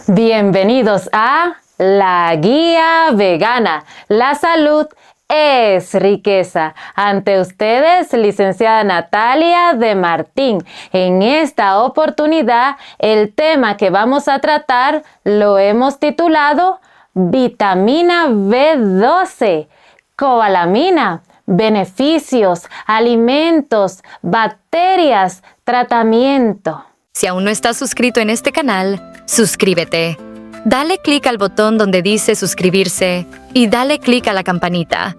Bienvenidos a La Guía Vegana. La salud es riqueza. Ante ustedes, licenciada Natalia de Martín. En esta oportunidad, el tema que vamos a tratar lo hemos titulado Vitamina B12, cobalamina, beneficios, alimentos, bacterias, tratamiento. Si aún no estás suscrito en este canal, suscríbete. Dale clic al botón donde dice suscribirse y dale clic a la campanita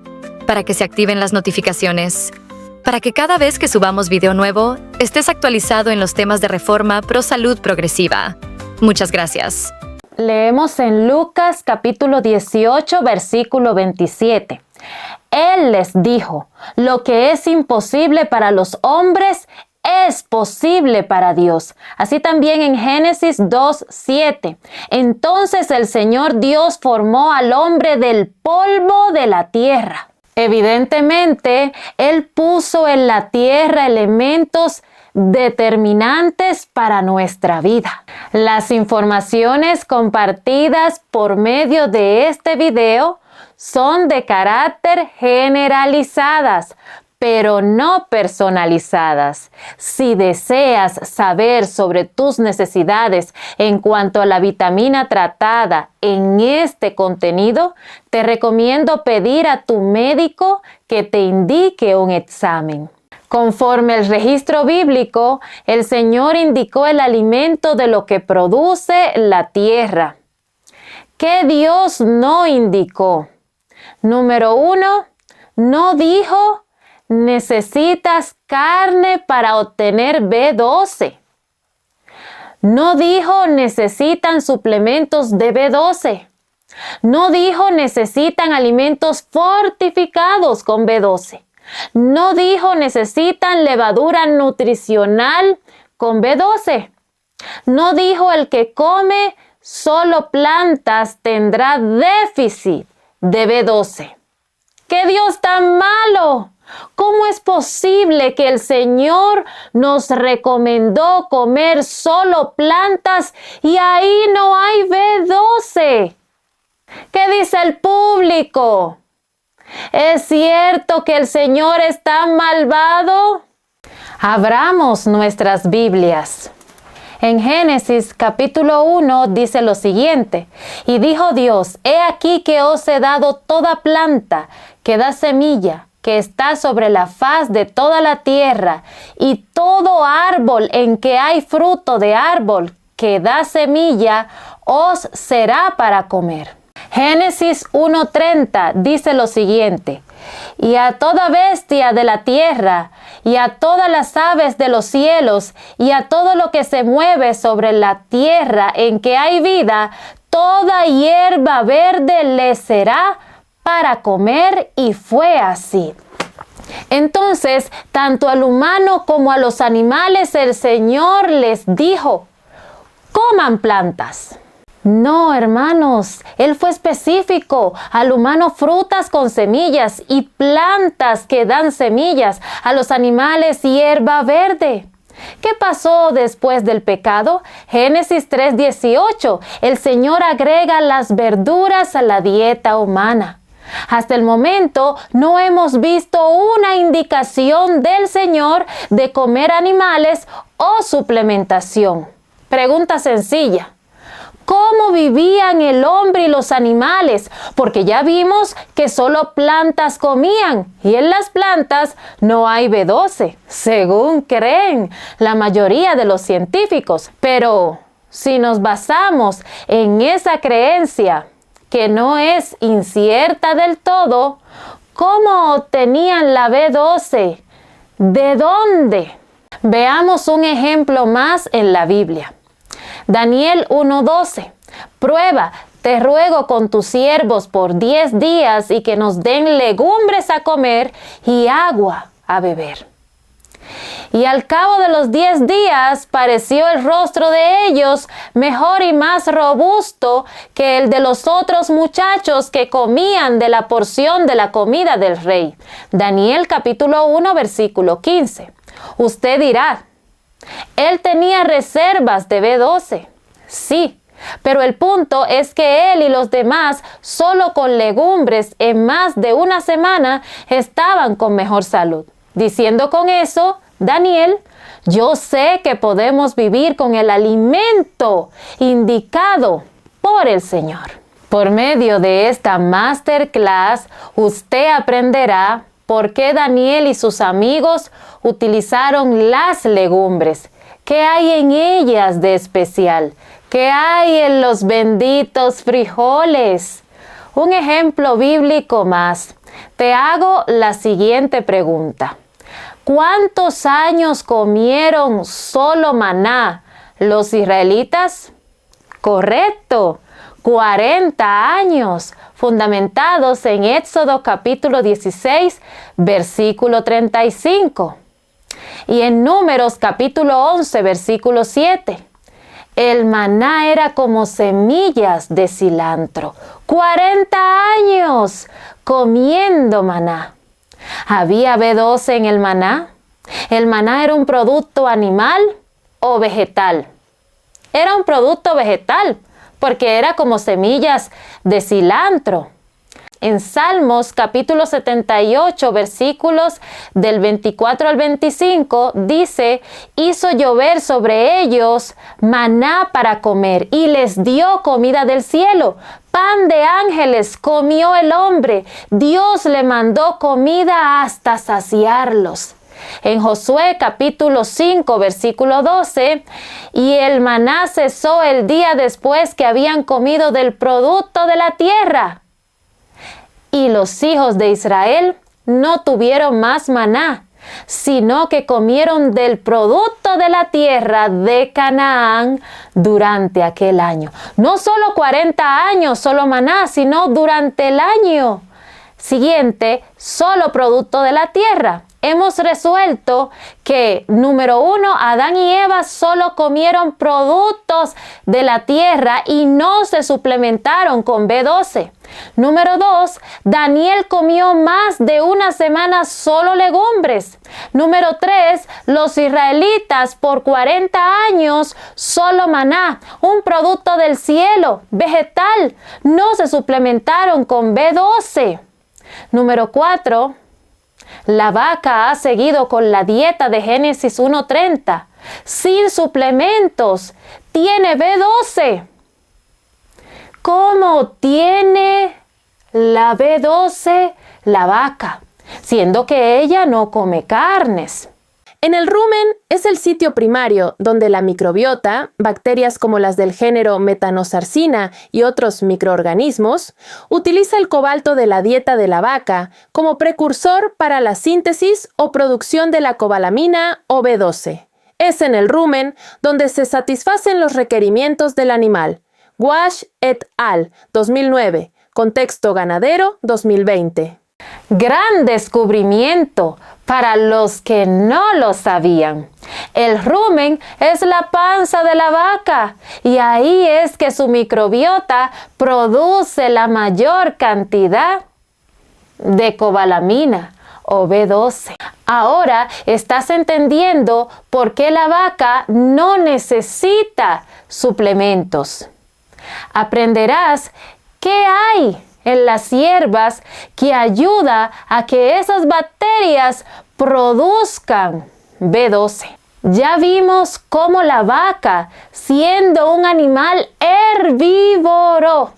para que se activen las notificaciones, para que cada vez que subamos video nuevo, estés actualizado en los temas de reforma pro salud progresiva. Muchas gracias. Leemos en Lucas capítulo 18, versículo 27. Él les dijo, lo que es imposible para los hombres es posible para Dios. Así también en Génesis 2:7. Entonces el Señor Dios formó al hombre del polvo de la tierra. Evidentemente, Él puso en la tierra elementos determinantes para nuestra vida. Las informaciones compartidas por medio de este video son de carácter generalizadas, pero no personalizadas. Si deseas saber sobre tus necesidades en cuanto a la vitamina tratada en este contenido, te recomiendo pedir a tu médico que te indique un examen. Conforme el registro bíblico, el Señor indicó el alimento de lo que produce la tierra. ¿Qué Dios no indicó? Número 1, no dijo necesitas carne para obtener B12. No dijo necesitan suplementos de B12. No dijo necesitan alimentos fortificados con B12. No dijo necesitan levadura nutricional con B12. No dijo el que come solo plantas tendrá déficit de B12. ¡Qué Dios tan malo! ¿Cómo es posible que el Señor nos recomendó comer solo plantas y ahí no hay B12? ¿Qué dice el público? ¿Es cierto que el Señor es tan malvado? Abramos nuestras Biblias. En Génesis capítulo 1 dice lo siguiente: y dijo Dios, he aquí que os he dado toda planta que da semilla, que está sobre la faz de toda la tierra, y todo árbol en que hay fruto de árbol que da semilla, os será para comer. Génesis 1:30 dice lo siguiente: y a toda bestia de la tierra, y a todas las aves de los cielos, y a todo lo que se mueve sobre la tierra en que hay vida, toda hierba verde le será para comer, y fue así. Entonces, tanto al humano como a los animales el Señor les dijo, coman plantas. No, hermanos, Él fue específico. Al humano frutas con semillas y plantas que dan semillas. A los animales hierba verde. ¿Qué pasó después del pecado? Génesis 3:18. El Señor agrega las verduras a la dieta humana. Hasta el momento no hemos visto una indicación del Señor de comer animales o suplementación. Pregunta sencilla: ¿cómo vivían el hombre y los animales? Porque ya vimos que solo plantas comían y en las plantas no hay B12, según creen la mayoría de los científicos. Pero si nos basamos en esa creencia, que no es incierta del todo, ¿cómo obtenían la B12? ¿De dónde? Veamos un ejemplo más en la Biblia. Daniel 1:12. Prueba, te ruego con tus siervos por 10 días y que nos den legumbres a comer y agua a beber. Y al cabo de los 10 días pareció el rostro de ellos mejor y más robusto que el de los otros muchachos que comían de la porción de la comida del rey. Daniel capítulo 1 versículo 15. Usted dirá, él tenía reservas de B12. Sí, Pero el punto es que él y los demás, solo con legumbres en más de una semana, estaban con mejor salud. Diciendo con eso, Daniel, yo sé que podemos vivir con el alimento indicado por el Señor. Por medio de esta masterclass, usted aprenderá por qué Daniel y sus amigos utilizaron las legumbres. ¿Qué hay en ellas de especial? ¿Qué hay en los benditos frijoles? Un ejemplo bíblico más. Te hago la siguiente pregunta. ¿Cuántos años comieron solo maná los israelitas? Correcto, 40 años, fundamentados en Éxodo capítulo 16, versículo 35. Y en Números capítulo 11, versículo 7. El maná era como semillas de cilantro. 40 años comiendo maná. ¿Había B12 en el maná? ¿El maná era un producto animal o vegetal? Era un producto vegetal, porque era como semillas de cilantro. En Salmos capítulo 78, versículos del 24 al 25, dice, hizo llover sobre ellos maná para comer y les dio comida del cielo. Pan de ángeles comió el hombre. Dios le mandó comida hasta saciarlos. En Josué capítulo 5, versículo 12, y el maná cesó el día después que habían comido del producto de la tierra. Y los hijos de Israel no tuvieron más maná, sino que comieron del producto de la tierra de Canaán durante aquel año. No solo 40 años, solo maná, sino durante el año siguiente, solo producto de la tierra. Hemos resuelto que, número 1, Adán y Eva solo comieron productos de la tierra y no se suplementaron con B12. Número 2, Daniel comió más de una semana solo legumbres. Número 3, los israelitas por 40 años solo maná, un producto del cielo, vegetal, no se suplementaron con B12. Número 4, la vaca ha seguido con la dieta de Génesis 1:30, sin suplementos, tiene B12. ¿Cómo tiene la B12 la vaca? Siendo que ella no come carnes. En el rumen es el sitio primario donde la microbiota, bacterias como las del género Methanosarcina y otros microorganismos, utiliza el cobalto de la dieta de la vaca como precursor para la síntesis o producción de la cobalamina o B12. Es en el rumen donde se satisfacen los requerimientos del animal. Wash et al. 2009. Contexto ganadero 2020. Gran descubrimiento para los que no lo sabían. El rumen es la panza de la vaca y ahí es que su microbiota produce la mayor cantidad de cobalamina o B12. Ahora estás entendiendo por qué la vaca no necesita suplementos. Aprenderás qué hay en las hierbas que ayuda a que esas bacterias produzcan B12. Ya vimos cómo la vaca, siendo un animal herbívoro,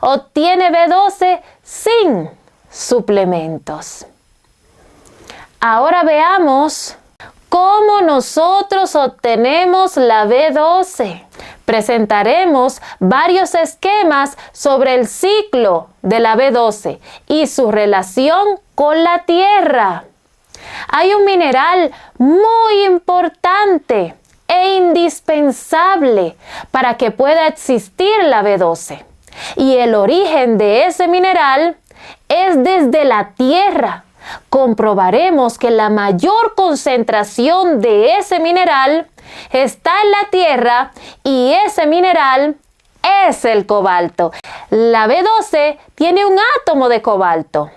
obtiene B12 sin suplementos. Ahora veamos cómo nosotros obtenemos la B12. Presentaremos varios esquemas sobre el ciclo de la B12 y su relación con la tierra. Hay un mineral muy importante e indispensable para que pueda existir la B12. Y el origen de ese mineral es desde la tierra. Comprobaremos que la mayor concentración de ese mineral está en la tierra y ese mineral es el cobalto. La B12 tiene un átomo de cobalto.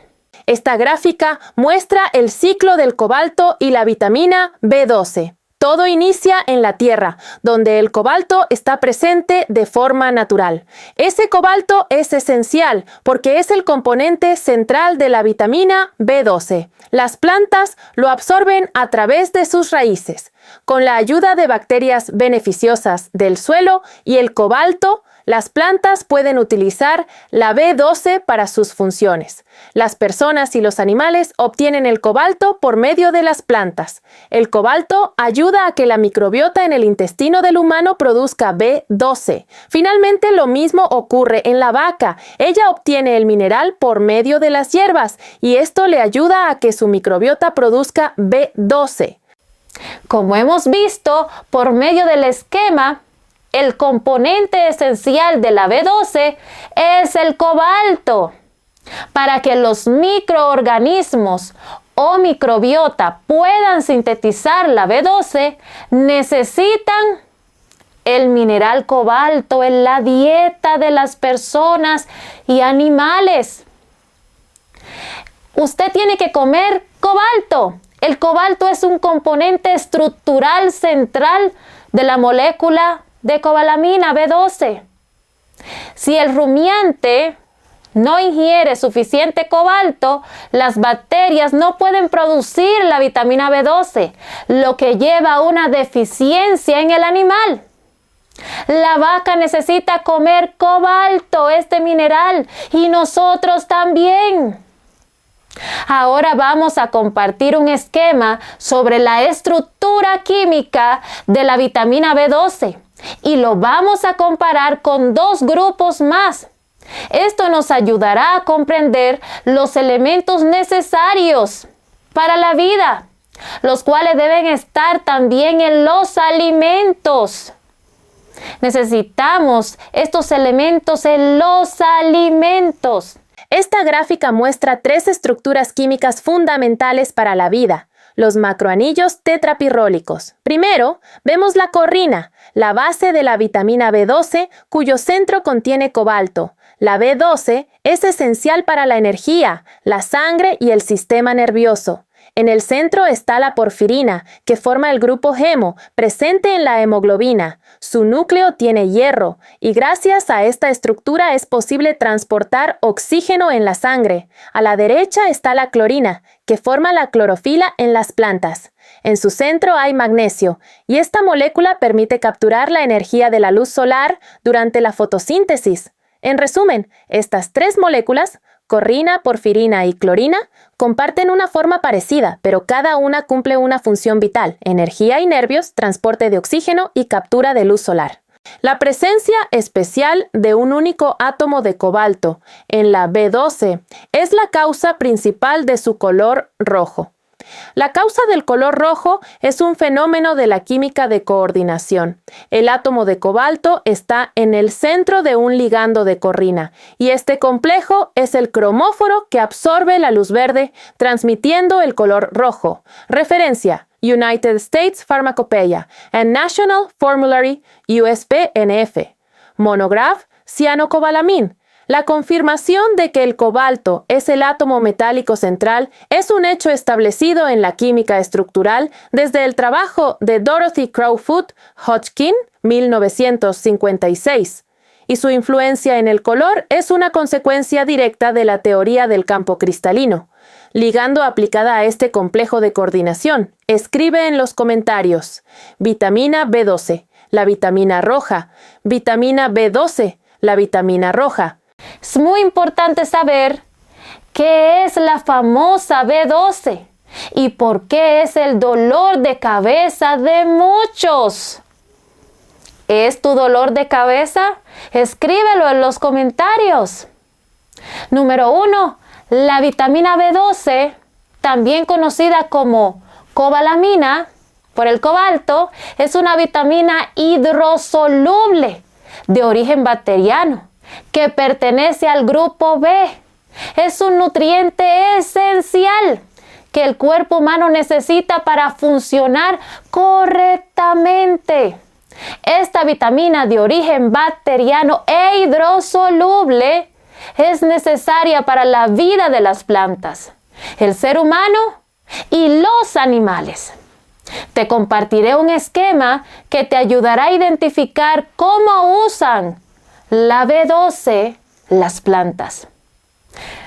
Esta gráfica muestra el ciclo del cobalto y la vitamina B12. Todo inicia en la tierra, donde el cobalto está presente de forma natural. Ese cobalto es esencial porque es el componente central de la vitamina B12. Las plantas lo absorben a través de sus raíces. Con la ayuda de bacterias beneficiosas del suelo y el cobalto, las plantas pueden utilizar la B12 para sus funciones. Las personas y los animales obtienen el cobalto por medio de las plantas. El cobalto ayuda a que la microbiota en el intestino del humano produzca B12. Finalmente, lo mismo ocurre en la vaca. Ella obtiene el mineral por medio de las hierbas y esto le ayuda a que su microbiota produzca B12. Como hemos visto, por medio del esquema, el componente esencial de la B12 es el cobalto. Para que los microorganismos o microbiota puedan sintetizar la B12, necesitan el mineral cobalto en la dieta de las personas y animales. Usted tiene que comer cobalto. El cobalto es un componente estructural central de la molécula de cobalamina B12. Si el rumiante no ingiere suficiente cobalto, las bacterias no pueden producir la vitamina B12, lo que lleva a una deficiencia en el animal. La vaca necesita comer cobalto, este mineral, y nosotros también. Ahora vamos a compartir un esquema sobre la estructura química de la vitamina B12 y lo vamos a comparar con dos grupos más. Esto nos ayudará a comprender los elementos necesarios para la vida, los cuales deben estar también en los alimentos. Necesitamos estos elementos en los alimentos. Esta gráfica muestra 3 estructuras químicas fundamentales para la vida, los macroanillos tetrapirrólicos. Primero, vemos la corrina, la base de la vitamina B12, cuyo centro contiene cobalto. La B12 es esencial para la energía, la sangre y el sistema nervioso. En el centro está la porfirina, que forma el grupo hemo, presente en la hemoglobina. Su núcleo tiene hierro, y gracias a esta estructura es posible transportar oxígeno en la sangre. A la derecha está la clorina, que forma la clorofila en las plantas. En su centro hay magnesio, y esta molécula permite capturar la energía de la luz solar durante la fotosíntesis. En resumen, estas 3 moléculas, corrina, porfirina y clorina, comparten una forma parecida, pero cada una cumple una función vital: energía y nervios, transporte de oxígeno y captura de luz solar. La presencia especial de un único átomo de cobalto en la B12 es la causa principal de su color rojo. La causa del color rojo es un fenómeno de la química de coordinación. El átomo de cobalto está en el centro de un ligando de corrina, y este complejo es el cromóforo que absorbe la luz verde, transmitiendo el color rojo. Referencia: United States Pharmacopeia and National Formulary USP-NF. Monograph Cianocobalamine. La confirmación de que el cobalto es el átomo metálico central es un hecho establecido en la química estructural desde el trabajo de Dorothy Crowfoot Hodgkin, 1956, y su influencia en el color es una consecuencia directa de la teoría del campo cristalino. Ligando aplicada a este complejo de coordinación, escribe en los comentarios: vitamina B12, la vitamina roja, vitamina B12, la vitamina roja. Es muy importante saber qué es la famosa B12 y por qué es el dolor de cabeza de muchos. ¿Es tu dolor de cabeza? Escríbelo en los comentarios. Número 1. La vitamina B12, también conocida como cobalamina por el cobalto, es una vitamina hidrosoluble de origen bacteriano que pertenece al grupo B. Es un nutriente esencial que el cuerpo humano necesita para funcionar correctamente. Esta vitamina de origen bacteriano e hidrosoluble es necesaria para la vida de las plantas, el ser humano y los animales. Te compartiré un esquema que te ayudará a identificar cómo usan la B12 las plantas.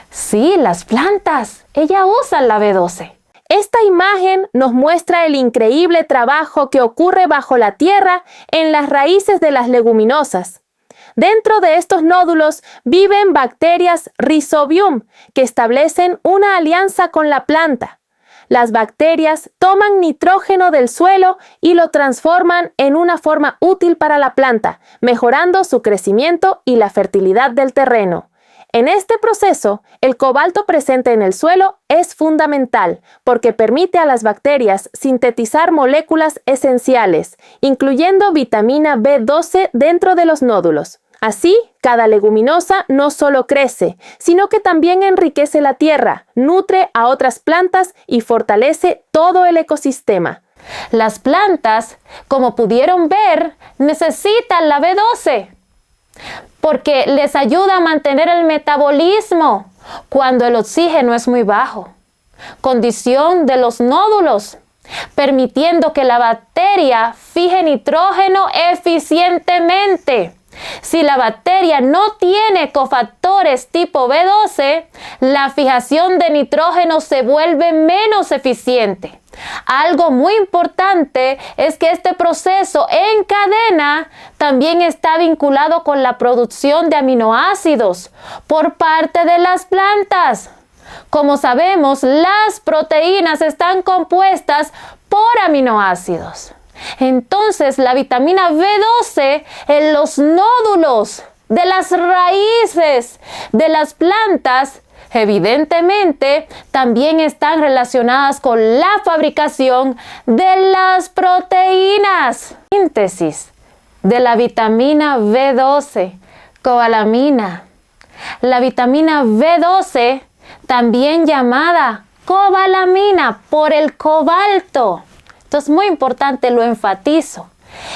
Sí, las plantas. Ellas usan la B12. Esta imagen nos muestra el increíble trabajo que ocurre bajo la tierra en las raíces de las leguminosas. Dentro de estos nódulos viven bacterias Rhizobium que establecen una alianza con la planta. Las bacterias toman nitrógeno del suelo y lo transforman en una forma útil para la planta, mejorando su crecimiento y la fertilidad del terreno. En este proceso, el cobalto presente en el suelo es fundamental porque permite a las bacterias sintetizar moléculas esenciales, incluyendo vitamina B12 dentro de los nódulos. Así, cada leguminosa no solo crece, sino que también enriquece la tierra, nutre a otras plantas y fortalece todo el ecosistema. Las plantas, como pudieron ver, necesitan la B12 porque les ayuda a mantener el metabolismo cuando el oxígeno es muy bajo. Condición de los nódulos, permitiendo que la bacteria fije nitrógeno eficientemente. Si la bacteria no tiene cofactores tipo B12, la fijación de nitrógeno se vuelve menos eficiente. Algo muy importante es que este proceso en cadena también está vinculado con la producción de aminoácidos por parte de las plantas. Como sabemos, las proteínas están compuestas por aminoácidos. Entonces, la vitamina B12 en los nódulos de las raíces de las plantas, evidentemente, también están relacionadas con la fabricación de las proteínas. Síntesis de la vitamina B12, cobalamina. La vitamina B12, también llamada cobalamina por el cobalto. Esto es muy importante, lo enfatizo.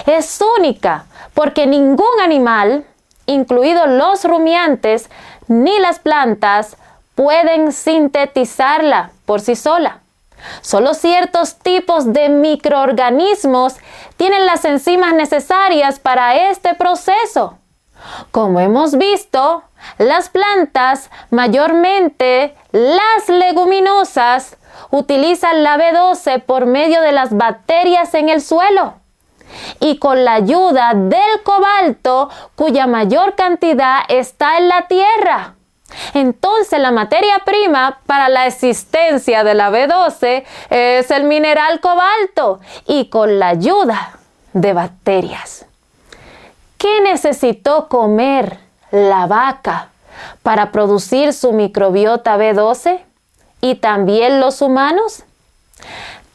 Es única porque ningún animal, incluidos los rumiantes, ni las plantas, pueden sintetizarla por sí sola. Solo ciertos tipos de microorganismos tienen las enzimas necesarias para este proceso. Como hemos visto, las plantas, mayormente las leguminosas, utilizan la B12 por medio de las bacterias en el suelo y con la ayuda del cobalto, cuya mayor cantidad está en la tierra. Entonces, la materia prima para la existencia de la B12 es el mineral cobalto y con la ayuda de bacterias. ¿Qué necesitó comer la vaca para producir su microbiota B12? ¿Y también los humanos?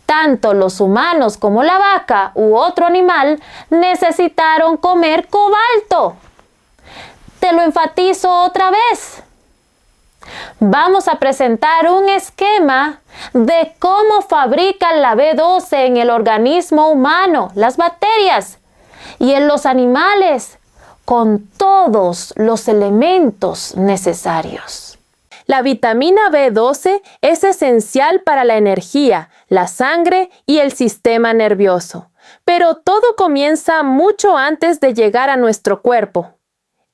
Tanto los humanos como la vaca u otro animal necesitaron comer cobalto. Te lo enfatizo otra vez. Vamos a presentar un esquema de cómo fabrican la B12 en el organismo humano, las bacterias, y en los animales, con todos los elementos necesarios. La vitamina B12 es esencial para la energía, la sangre y el sistema nervioso. Pero todo comienza mucho antes de llegar a nuestro cuerpo.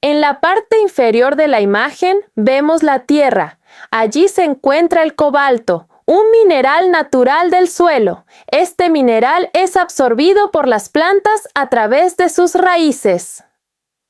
En la parte inferior de la imagen vemos la tierra. Allí se encuentra el cobalto, un mineral natural del suelo. Este mineral es absorbido por las plantas a través de sus raíces.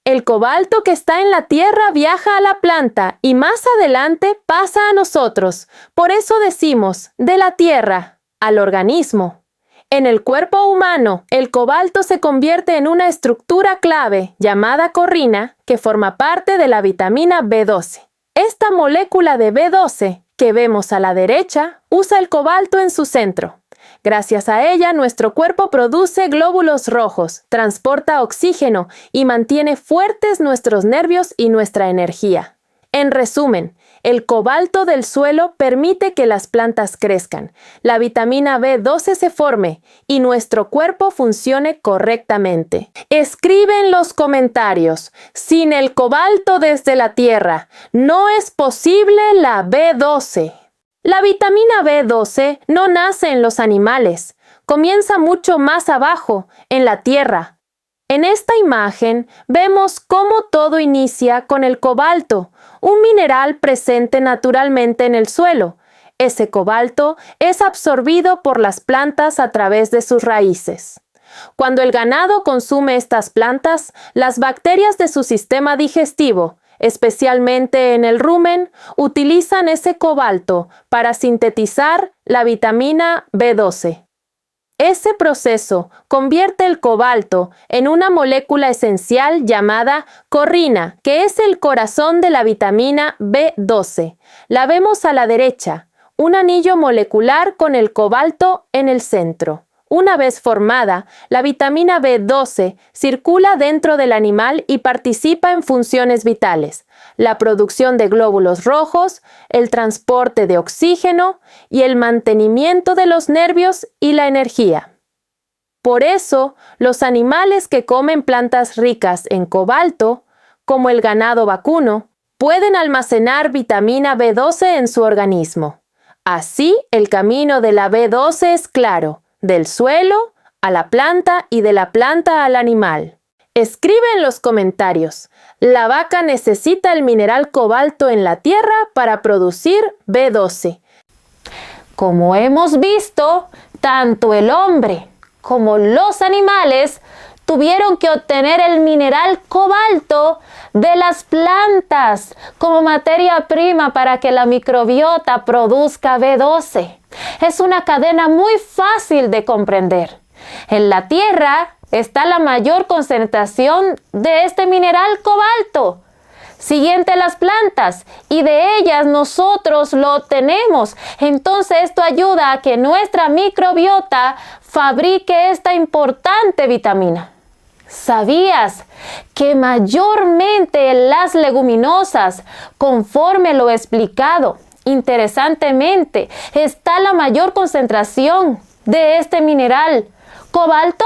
El cobalto que está en la tierra viaja a la planta y más adelante pasa a nosotros. Por eso decimos, de la tierra al organismo. En el cuerpo humano, el cobalto se convierte en una estructura clave llamada corrina que forma parte de la vitamina B12. Esta molécula de B12 que vemos a la derecha usa el cobalto en su centro. Gracias a ella, nuestro cuerpo produce glóbulos rojos, transporta oxígeno y mantiene fuertes nuestros nervios y nuestra energía. En resumen, el cobalto del suelo permite que las plantas crezcan, la vitamina B12 se forme y nuestro cuerpo funcione correctamente. Escribe en los comentarios, sin el cobalto desde la tierra, no es posible la B12. La vitamina B12 no nace en los animales. comienza mucho más abajo, en la tierra. En esta imagen vemos cómo todo inicia con el cobalto, un mineral presente naturalmente en el suelo. Ese cobalto es absorbido por las plantas a través de sus raíces. Cuando el ganado consume estas plantas, las bacterias de su sistema digestivo, especialmente en el rumen, utilizan ese cobalto para sintetizar la vitamina B12. Ese proceso convierte el cobalto en una molécula esencial llamada corrina, que es el corazón de la vitamina B12. La vemos a la derecha, un anillo molecular con el cobalto en el centro. Una vez formada, la vitamina B12 circula dentro del animal y participa en funciones vitales: la producción de glóbulos rojos, el transporte de oxígeno y el mantenimiento de los nervios y la energía. Por eso, los animales que comen plantas ricas en cobalto, como el ganado vacuno, pueden almacenar vitamina B12 en su organismo. Así, el camino de la B12 es claro: del suelo a la planta y de la planta al animal. Escribe en los comentarios: ¿la vaca necesita el mineral cobalto en la tierra para producir B12? Como hemos visto, tanto el hombre como los animales tuvieron que obtener el mineral cobalto de las plantas como materia prima para que la microbiota produzca B12. Es una cadena muy fácil de comprender. En la tierra está la mayor concentración de este mineral cobalto, siguiente a las plantas, y de ellas nosotros lo obtenemos. Entonces esto ayuda a que nuestra microbiota fabrique esta importante vitamina. ¿Sabías que mayormente en las leguminosas, conforme lo explicado, interesantemente, está la mayor concentración de este mineral cobalto?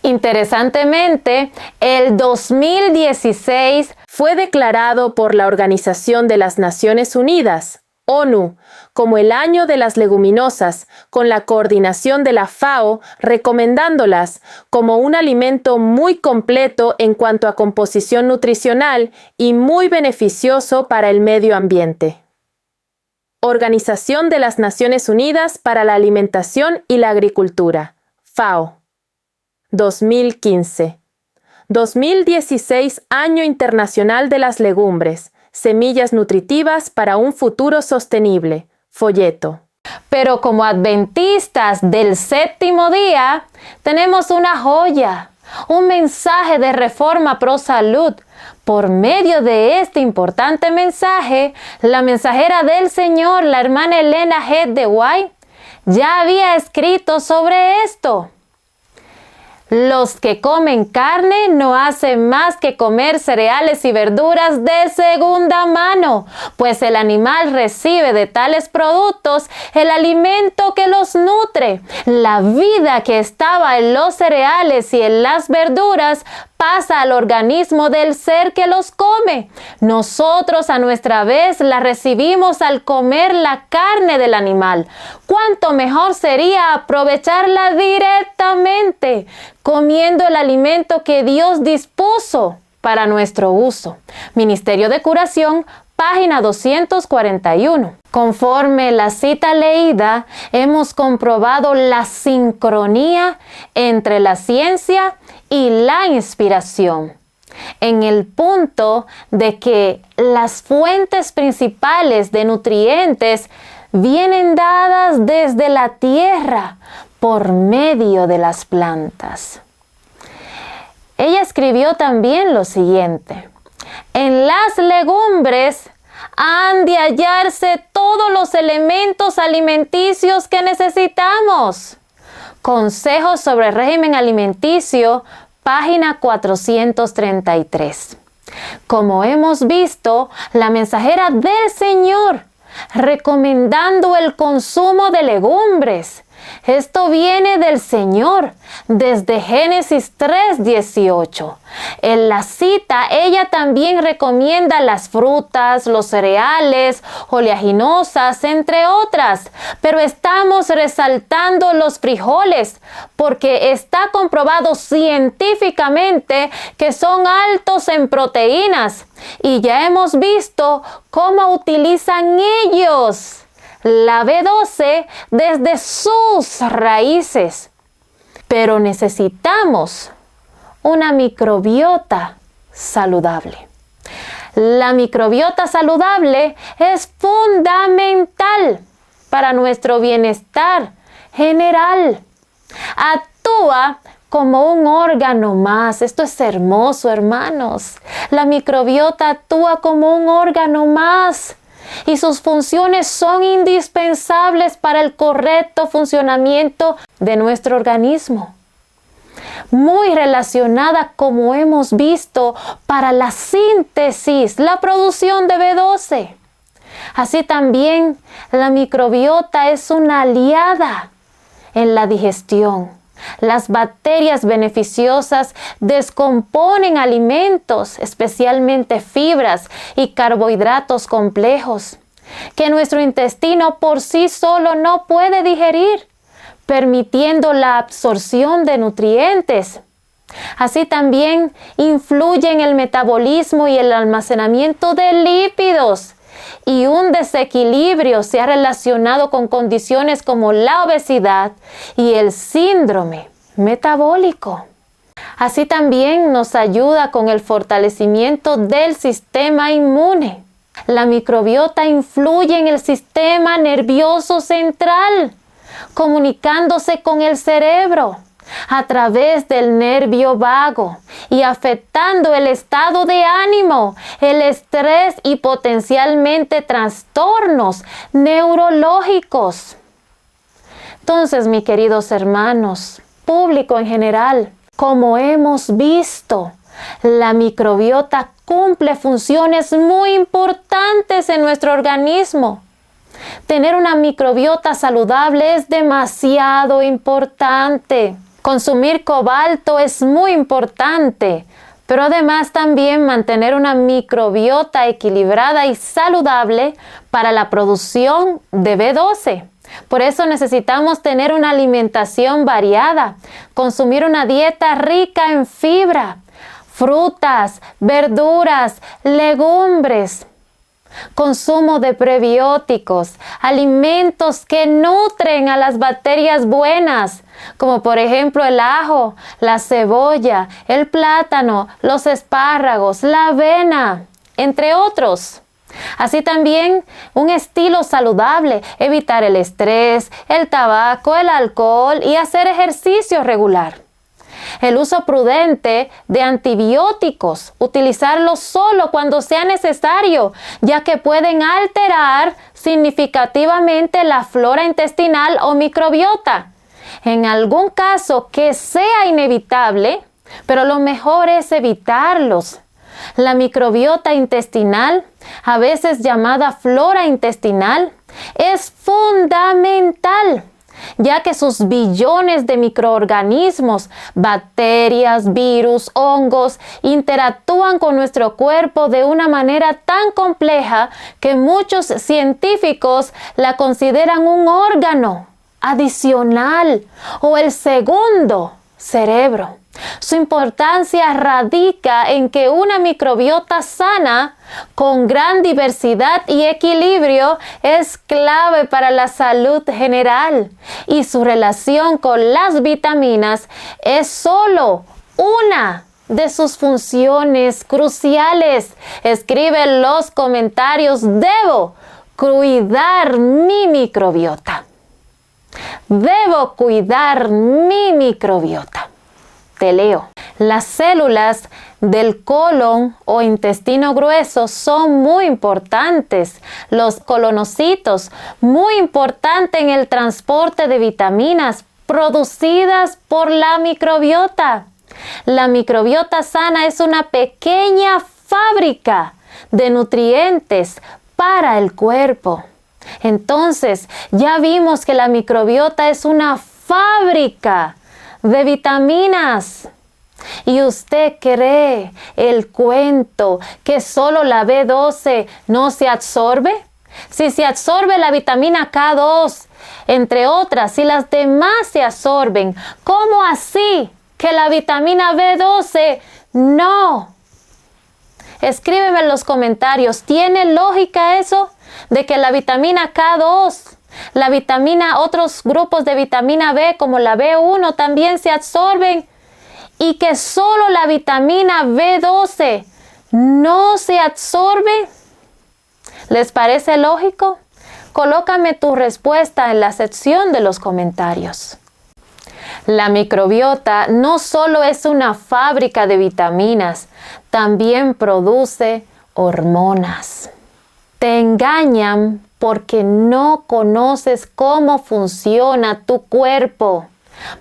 Interesantemente, el 2016 fue declarado por la Organización de las Naciones Unidas, ONU, como el año de las leguminosas, con la coordinación de la FAO recomendándolas como un alimento muy completo en cuanto a composición nutricional y muy beneficioso para el medio ambiente. Organización de las Naciones Unidas para la Alimentación y la Agricultura, FAO. 2015. 2016 Año Internacional de las Legumbres. Semillas nutritivas para un futuro sostenible. Folleto. Pero como adventistas del séptimo día, tenemos una joya, un mensaje de reforma pro salud. Por medio de este importante mensaje, la mensajera del Señor, la hermana Elena G. de White, ya había escrito sobre esto. Los que comen carne no hacen más que comer cereales y verduras de segunda mano, pues el animal recibe de tales productos el alimento que los nutre. La vida que estaba en los cereales y en las verduras pasa al organismo del ser que los come. Nosotros a nuestra vez la recibimos al comer la carne del animal. ¿Cuánto mejor sería aprovecharla directamente, comiendo el alimento que Dios dispuso para nuestro uso? Ministerio de Curación, página 241. Conforme la cita leída, hemos comprobado la sincronía entre la ciencia y la inspiración, en el punto de que las fuentes principales de nutrientes vienen dadas desde la tierra por medio de las plantas. Ella escribió también lo siguiente: en las legumbres han de hallarse todos los elementos alimenticios que necesitamos. Consejos sobre régimen alimenticio, página 433. Como hemos visto, la mensajera del Señor recomendando el consumo de legumbres, Esto viene del Señor, desde Génesis 3:18. En la cita, ella también recomienda las frutas, los cereales, oleaginosas, entre otras. Pero estamos resaltando los frijoles, porque está comprobado científicamente que son altos en proteínas. Y ya hemos visto cómo utilizan ellos la B12 desde sus raíces. Pero necesitamos una microbiota saludable. La microbiota saludable es fundamental para nuestro bienestar general. Actúa como un órgano más. Esto es hermoso, hermanos. La microbiota actúa como un órgano más. Y sus funciones son indispensables para el correcto funcionamiento de nuestro organismo. Muy relacionada, como hemos visto, para la síntesis, la producción de B12. Así también, la microbiota es una aliada en la digestión. Las bacterias beneficiosas descomponen alimentos, especialmente fibras y carbohidratos complejos, que nuestro intestino por sí solo no puede digerir, permitiendo la absorción de nutrientes. Así también influye en el metabolismo y el almacenamiento de lípidos. Y un desequilibrio se ha relacionado con condiciones como la obesidad y el síndrome metabólico. Así también nos ayuda con el fortalecimiento del sistema inmune. La microbiota influye en el sistema nervioso central, comunicándose con el cerebro a través del nervio vago y afectando el estado de ánimo, el estrés y potencialmente trastornos neurológicos. Entonces, mis queridos hermanos, público en general, como hemos visto, la microbiota cumple funciones muy importantes en nuestro organismo. Tener una microbiota saludable es demasiado importante. Consumir cobalto es muy importante, pero además también mantener una microbiota equilibrada y saludable para la producción de B12. Por eso necesitamos tener una alimentación variada, consumir una dieta rica en fibra, frutas, verduras, legumbres. Consumo de prebióticos, alimentos que nutren a las bacterias buenas, como por ejemplo el ajo, la cebolla, el plátano, los espárragos, la avena, entre otros. Así también un estilo saludable, evitar el estrés, el tabaco, el alcohol y hacer ejercicio regular. El uso prudente de antibióticos, utilizarlos solo cuando sea necesario, ya que pueden alterar significativamente la flora intestinal o microbiota. En algún caso que sea inevitable, pero lo mejor es evitarlos. La microbiota intestinal, a veces llamada flora intestinal, es fundamental, ya que sus billones de microorganismos, bacterias, virus, hongos, interactúan con nuestro cuerpo de una manera tan compleja que muchos científicos la consideran un órgano adicional o el segundo cerebro. Su importancia radica en que una microbiota sana, con gran diversidad y equilibrio, es clave para la salud general, y su relación con las vitaminas es solo una de sus funciones cruciales. Escribe en los comentarios: debo cuidar mi microbiota. Debo cuidar mi microbiota. Te leo. Las células del colon o intestino grueso son muy importantes. Los colonocitos, muy importante en el transporte de vitaminas producidas por la microbiota. La microbiota sana es una pequeña fábrica de nutrientes para el cuerpo. Entonces, ya vimos que la microbiota es una fábrica de vitaminas. ¿Y usted cree el cuento que solo la B12 no se absorbe? Si se absorbe la vitamina K2, entre otras, si las demás se absorben, ¿cómo así que la vitamina B12 no? Escríbeme en los comentarios, ¿tiene lógica eso? De que la vitamina K2, otros grupos de vitamina B como la B1 también se absorben y que solo la vitamina B12 no se absorbe. ¿Les parece lógico? Colócame tu respuesta en la sección de los comentarios. La microbiota no solo es una fábrica de vitaminas, también produce hormonas. Te engañan porque no conoces cómo funciona tu cuerpo.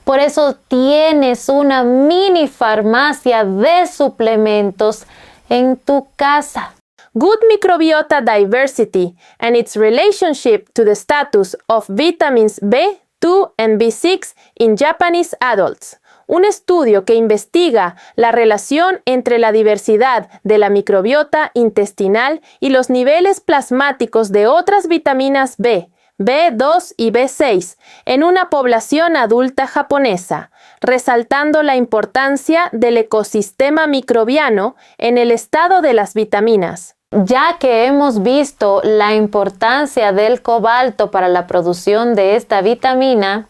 Por eso tienes una mini farmacia de suplementos en tu casa. Good microbiota diversity and its relationship to the status of vitamins B2 and B6 in Japanese adults. Un estudio que investiga la relación entre la diversidad de la microbiota intestinal y los niveles plasmáticos de otras vitaminas B, B2 y B6 en una población adulta japonesa, resaltando la importancia del ecosistema microbiano en el estado de las vitaminas. Ya que hemos visto la importancia del cobalto para la producción de esta vitamina,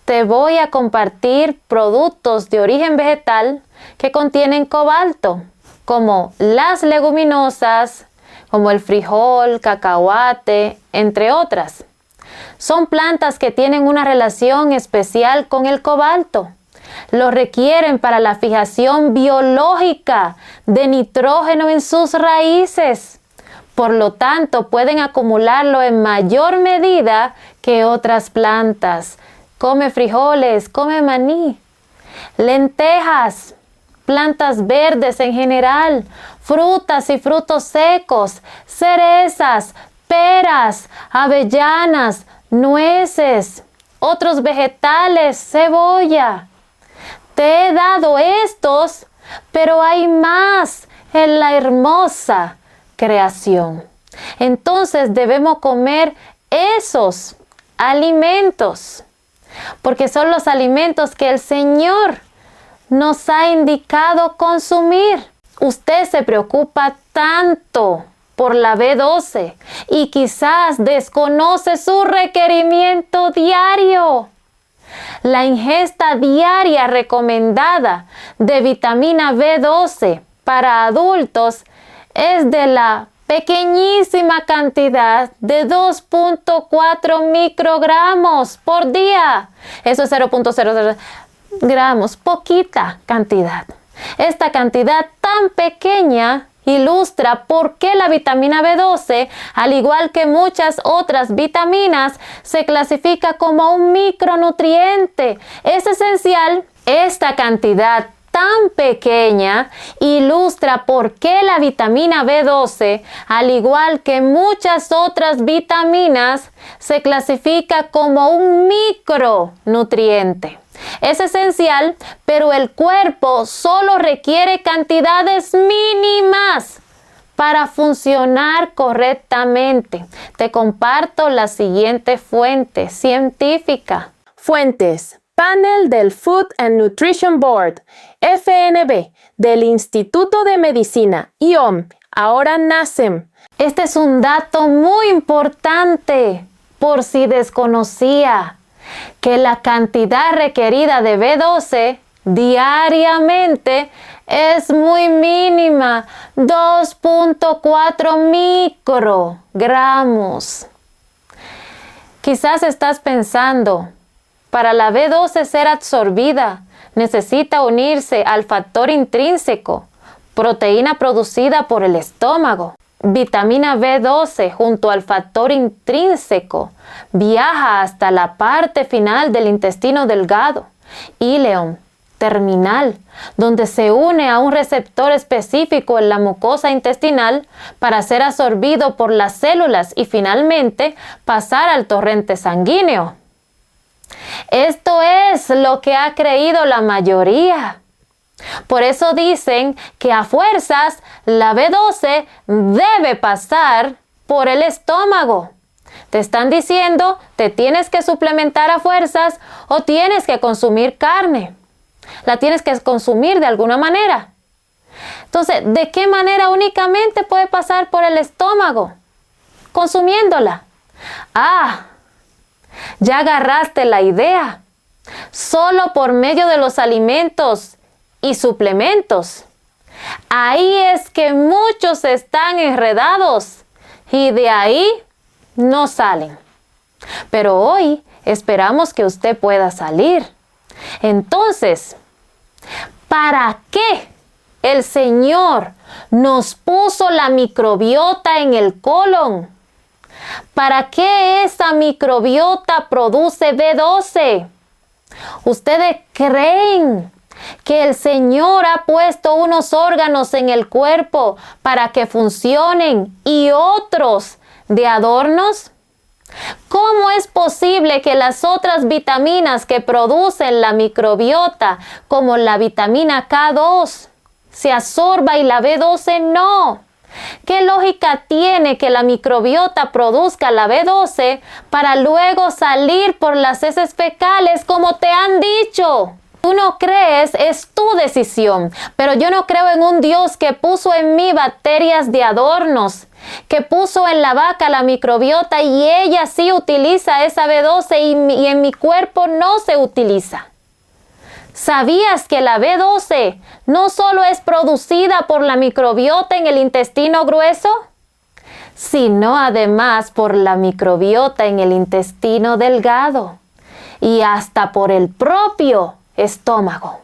te voy a compartir productos de origen vegetal que contienen cobalto, como las leguminosas, como el frijol, cacahuate, entre otras. Son plantas que tienen una relación especial con el cobalto. Lo requieren para la fijación biológica de nitrógeno en sus raíces. Por lo tanto, pueden acumularlo en mayor medida que otras plantas. Come frijoles, come maní, lentejas, plantas verdes en general, frutas y frutos secos, cerezas, peras, avellanas, nueces, otros vegetales, cebolla. Te he dado estos, pero hay más en la hermosa creación. Entonces debemos comer esos alimentos, porque son los alimentos que el Señor nos ha indicado consumir. Usted se preocupa tanto por la B12 y quizás desconoce su requerimiento diario. La ingesta diaria recomendada de vitamina B12 para adultos es de la pequeñísima cantidad de 2.4 microgramos por día. Eso es 0.00 gramos, poquita cantidad. Esta cantidad tan pequeña ilustra por qué la vitamina B12, al igual que muchas otras vitaminas, se clasifica como un micronutriente. Es esencial. Esta cantidad tan pequeña ilustra por qué la vitamina B12, al igual que muchas otras vitaminas, se clasifica como un micronutriente. Es esencial, pero el cuerpo solo requiere cantidades mínimas para funcionar correctamente. Te comparto la siguiente fuente científica. Fuentes: Panel del Food and Nutrition Board, FNB, del Instituto de Medicina, IOM, ahora NASEM. Este es un dato muy importante, por si desconocía, que la cantidad requerida de B12 diariamente es muy mínima, 2.4 microgramos. Quizás estás pensando, para la B12 ser absorbida, necesita unirse al factor intrínseco, proteína producida por el estómago. Vitamina B12 junto al factor intrínseco viaja hasta la parte final del intestino delgado, íleon, terminal, donde se une a un receptor específico en la mucosa intestinal para ser absorbido por las células y finalmente pasar al torrente sanguíneo. Esto es lo que ha creído la mayoría. Por eso dicen que a fuerzas la B12 debe pasar por el estómago. Te están diciendo, te tienes que suplementar a fuerzas o tienes que consumir carne. La tienes que consumir de alguna manera. Entonces, ¿de qué manera únicamente puede pasar por el estómago? Consumiéndola. Ya agarraste la idea. Solo por medio de los alimentos y suplementos. Ahí es que muchos están enredados y de ahí no salen. Pero hoy esperamos que usted pueda salir. Entonces, ¿para qué el Señor nos puso la microbiota en el colon? ¿Para qué esa microbiota produce B12? ¿Ustedes creen que el Señor ha puesto unos órganos en el cuerpo para que funcionen y otros de adornos? ¿Cómo es posible que las otras vitaminas que producen la microbiota, como la vitamina K2, se absorba y la B12 no? ¿Qué lógica tiene que la microbiota produzca la B12 para luego salir por las heces fecales como te han dicho? Tú no crees, es tu decisión, pero yo no creo en un Dios que puso en mí bacterias de adornos, que puso en la vaca la microbiota y ella sí utiliza esa B12 y en mi cuerpo no se utiliza. ¿Sabías que la B12 no solo es producida por la microbiota en el intestino grueso, sino además por la microbiota en el intestino delgado y hasta por el propio estómago?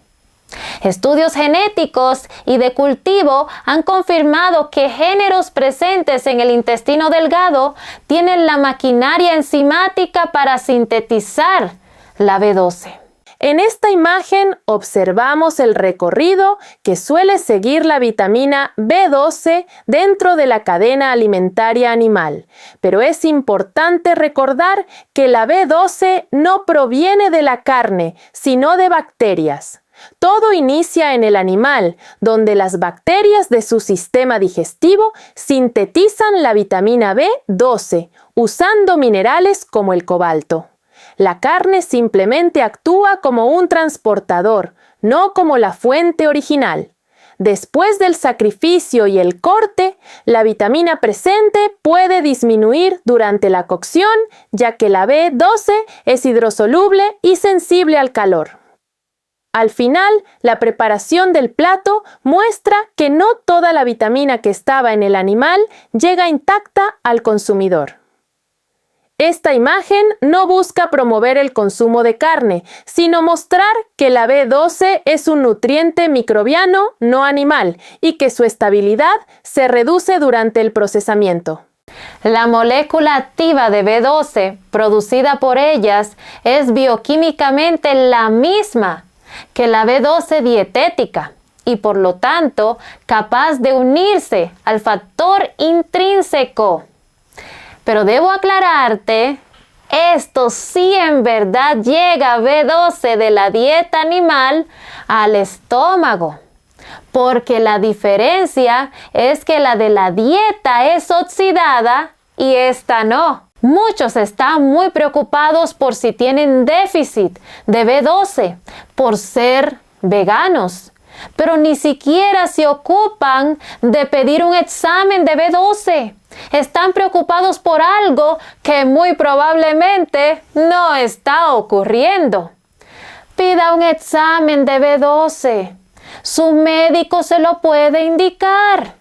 Estudios genéticos y de cultivo han confirmado que géneros presentes en el intestino delgado tienen la maquinaria enzimática para sintetizar la B12. En esta imagen observamos el recorrido que suele seguir la vitamina B12 dentro de la cadena alimentaria animal. Pero es importante recordar que la B12 no proviene de la carne, sino de bacterias. Todo inicia en el animal, donde las bacterias de su sistema digestivo sintetizan la vitamina B12, usando minerales como el cobalto. La carne simplemente actúa como un transportador, no como la fuente original. Después del sacrificio y el corte, la vitamina presente puede disminuir durante la cocción, ya que la B12 es hidrosoluble y sensible al calor. Al final, la preparación del plato muestra que no toda la vitamina que estaba en el animal llega intacta al consumidor. Esta imagen no busca promover el consumo de carne, sino mostrar que la B12 es un nutriente microbiano, no animal, y que su estabilidad se reduce durante el procesamiento. La molécula activa de B12, producida por ellas, es bioquímicamente la misma que la B12 dietética y por lo tanto capaz de unirse al factor intrínseco. Pero debo aclararte, esto sí en verdad llega B12 de la dieta animal al estómago, porque la diferencia es que la de la dieta es oxidada y esta no. Muchos están muy preocupados por si tienen déficit de B12 por ser veganos, pero ni siquiera se ocupan de pedir un examen de B12. Están preocupados por algo que muy probablemente no está ocurriendo. Pida un examen de B12. Su médico se lo puede indicar.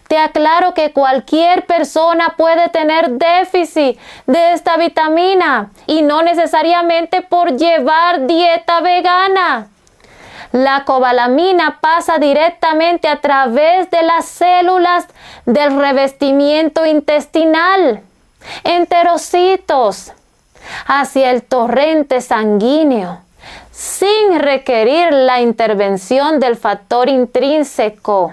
Te aclaro que cualquier persona puede tener déficit de esta vitamina y no necesariamente por llevar dieta vegana. La cobalamina pasa directamente a través de las células del revestimiento intestinal, enterocitos, hacia el torrente sanguíneo. sin requerir la intervención del factor intrínseco,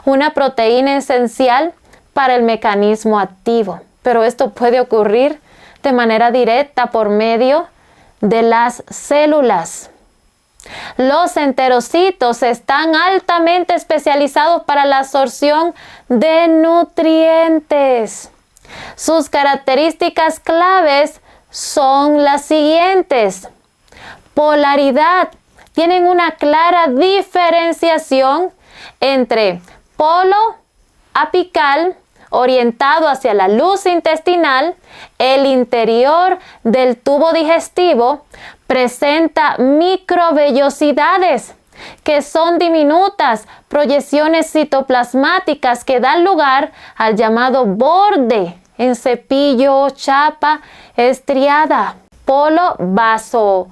una proteína esencial para el mecanismo activo. Pero esto puede ocurrir de manera directa por medio de las células. Los enterocitos están altamente especializados para la absorción de nutrientes. Sus características claves son las siguientes. Polaridad. Tienen una clara diferenciación entre polo apical, orientado hacia la luz intestinal. El interior del tubo digestivo presenta microvellosidades, que son diminutas proyecciones citoplasmáticas que dan lugar al llamado borde en cepillo o chapa estriada. Polo vasolateral,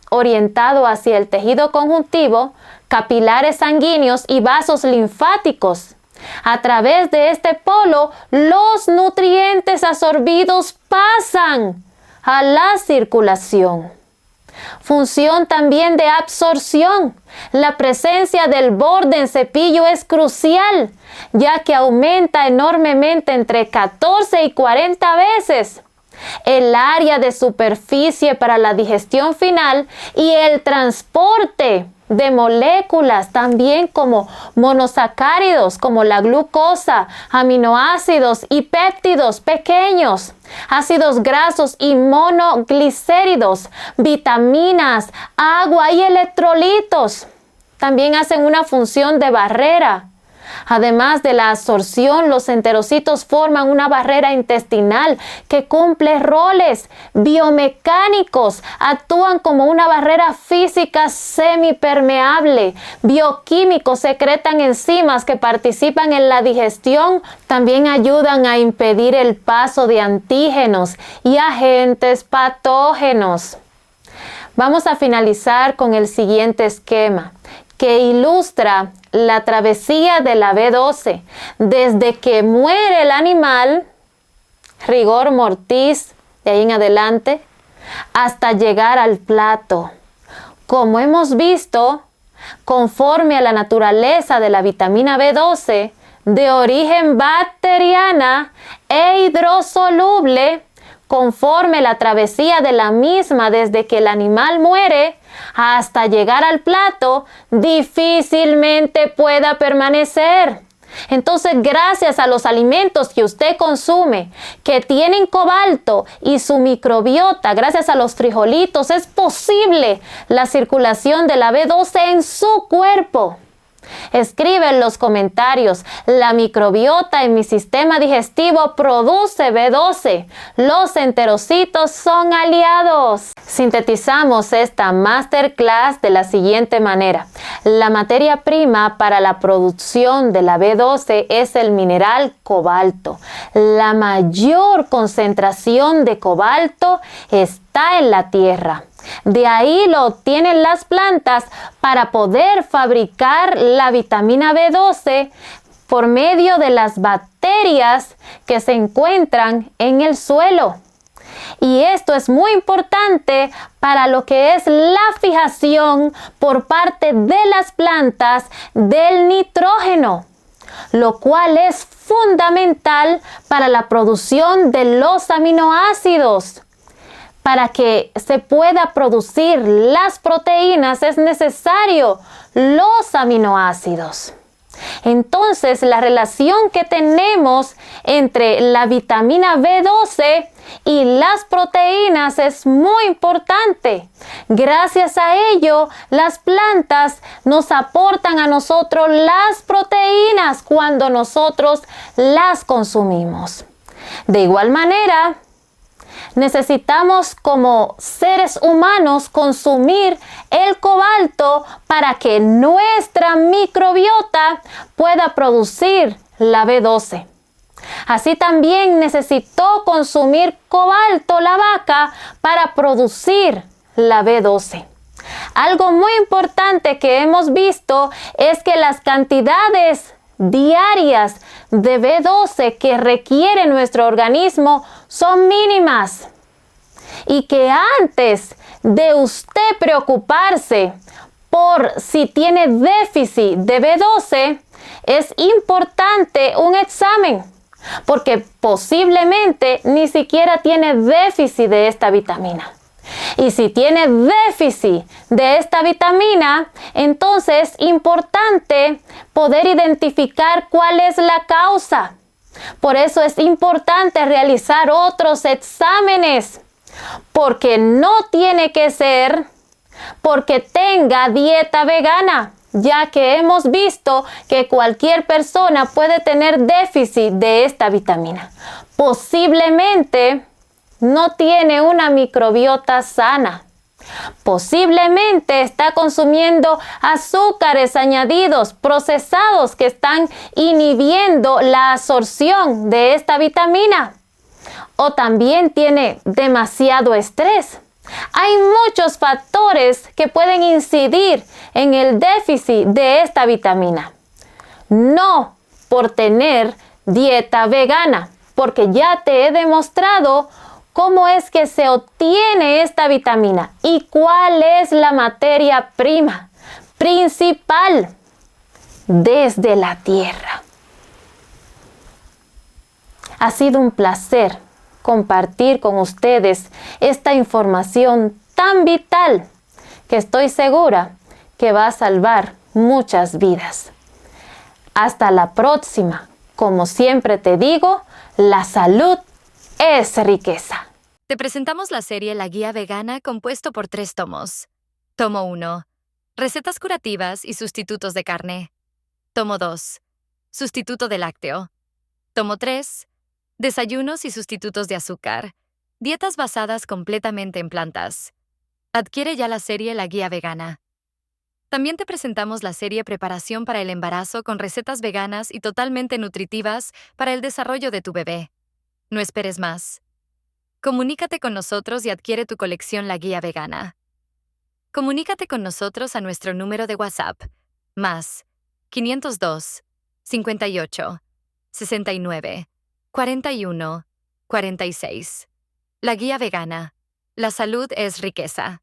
orientado hacia el tejido conjuntivo, capilares sanguíneos y vasos linfáticos. A través de este polo, los nutrientes absorbidos pasan a la circulación. Función también de absorción. La presencia del borde en cepillo es crucial, ya que aumenta enormemente entre 14 y 40 veces el área de superficie para la digestión final y el transporte de moléculas también como monosacáridos, como la glucosa, aminoácidos y péptidos pequeños, ácidos grasos y monoglicéridos, vitaminas, agua y electrolitos. También hacen una función de barrera. Además de la absorción, los enterocitos forman una barrera intestinal que cumple roles biomecánicos. Actúan como una barrera física semipermeable. Bioquímicos secretan enzimas que participan en la digestión. También ayudan a impedir el paso de antígenos y agentes patógenos. Vamos a finalizar con el siguiente esquema, que ilustra la travesía de la B12, desde que muere el animal, rigor mortis, de ahí en adelante, hasta llegar al plato. Como hemos visto, conforme a la naturaleza de la vitamina B12, de origen bacteriana e hidrosoluble, conforme la travesía de la misma desde que el animal muere hasta llegar al plato, difícilmente pueda permanecer. Entonces, gracias a los alimentos que usted consume, que tienen cobalto y su microbiota, gracias a los frijolitos, es posible la circulación de la B12 en su cuerpo. Escribe en los comentarios: la microbiota en mi sistema digestivo produce B12. Los enterocitos son aliados. Sintetizamos esta masterclass de la siguiente manera. La materia prima para la producción de la B12 es el mineral cobalto. La mayor concentración de cobalto está en la tierra. De ahí lo obtienen las plantas para poder fabricar la vitamina B12 por medio de las bacterias que se encuentran en el suelo. Y esto es muy importante para lo que es la fijación por parte de las plantas del nitrógeno, lo cual es fundamental para la producción de los aminoácidos. Para que se pueda producir las proteínas es necesario los aminoácidos. Entonces, la relación que tenemos entre la vitamina B12 y las proteínas es muy importante. Gracias a ello, las plantas nos aportan a nosotros las proteínas cuando nosotros las consumimos. De igual manera, necesitamos como seres humanos consumir el cobalto para que nuestra microbiota pueda producir la B12. Así también necesitó consumir cobalto la vaca para producir la B12. Algo muy importante que hemos visto es que las cantidades diarias de B12 que requiere nuestro organismo son mínimas y que antes de usted preocuparse por si tiene déficit de B12, es importante un examen, porque posiblemente ni siquiera tiene déficit de esta vitamina. Y si tiene déficit de esta vitamina, entonces es importante poder identificar cuál es la causa. Por eso es importante realizar otros exámenes, porque no tiene que ser porque tenga dieta vegana, ya que hemos visto que cualquier persona puede tener déficit de esta vitamina. Posiblemente no tiene una microbiota sana. Posiblemente está consumiendo azúcares añadidos, procesados, que están inhibiendo la absorción de esta vitamina. O también tiene demasiado estrés. Hay muchos factores que pueden incidir en el déficit de esta vitamina. No por tener dieta vegana, porque ya te he demostrado cómo es que se obtiene esta vitamina y cuál es la materia prima principal desde la tierra. Ha sido un placer compartir con ustedes esta información tan vital que estoy segura que va a salvar muchas vidas. Hasta la próxima. Como siempre te digo, la salud es riqueza. Te presentamos la serie La Guía Vegana, compuesto por 3 tomos. Tomo 1. Recetas curativas y sustitutos de carne. Tomo 2. Sustituto de lácteo. Tomo 3. Desayunos y sustitutos de azúcar. Dietas basadas completamente en plantas. Adquiere ya la serie La Guía Vegana. También te presentamos la serie Preparación para el embarazo con recetas veganas y totalmente nutritivas para el desarrollo de tu bebé. No esperes más. Comunícate con nosotros y adquiere tu colección La Guía Vegana. Comunícate con nosotros a nuestro número de WhatsApp, más 502 58 69 41 46. La Guía Vegana. La salud es riqueza.